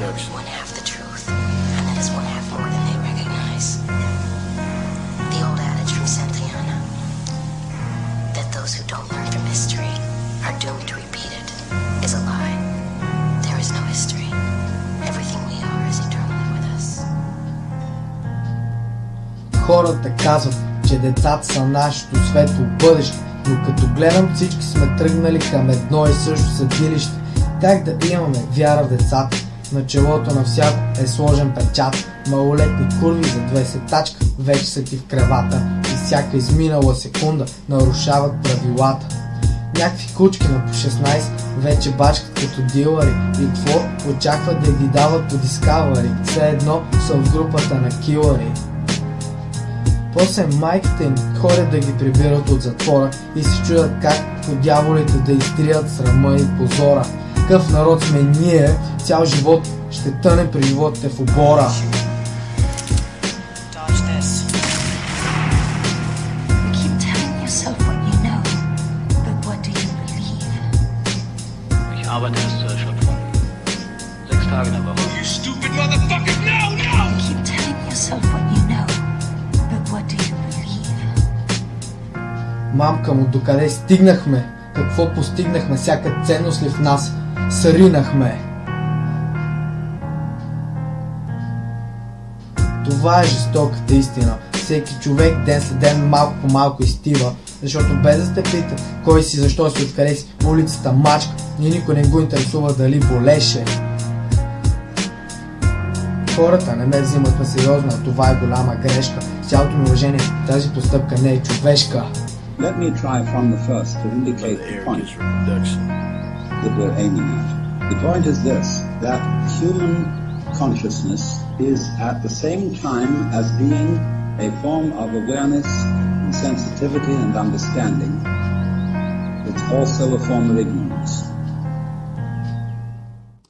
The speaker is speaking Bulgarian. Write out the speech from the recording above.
one half the truth, and that is one half more than they recognize. The old adage from Santayana, that those who don't learn from history are doomed to repeat it, is a lie. There is no history. Everything we are is eternally with us. Хората казват, че децата са нашето светло бъдеще, но като гледам, всички сме тръгнали към едно и също съдилище. Как да имаме вяра в децата? На челото на всяко е сложен печат. Малолетни курви за 20 тачка вече са ти в кревата и всяка изминала секунда нарушават правилата. Някакви кучки на по 16 вече бачкат като дилъри и какво очакват да ги дават по дискавъри, все едно са в групата на килъри. После майките им ходят да ги прибират от затвора и се чудят как по дяволите да изтрият срама и позора. Какъв народ сме ние, цял живот ще тъне при животите в обора. Arbeite erst zur Erschöpfung. 6 Tage in der Woche. You stupid motherfucker! No, no! You keep telling yourself what you know, but what do you believe? Мамка му, докъде стигнахме? Какво постигнахме? Всяка ценност ли в нас сринахме? Това е жестоката истина. Всеки човек ден след ден малко по малко изтива, защото без да сте пита кой си, защо си, откъде си, улицата мачка и никой не го интересува дали болеше. Хората не ме взимат на сериозно, а това е голяма грешка. С цялото ми уважение, тази постъпка не е човешка. Let me try from the first to indicate the point that we're aiming at. The point is this, that human consciousness is at the same time as being a form of awareness and sensitivity and understanding. It's also a form of ignorance.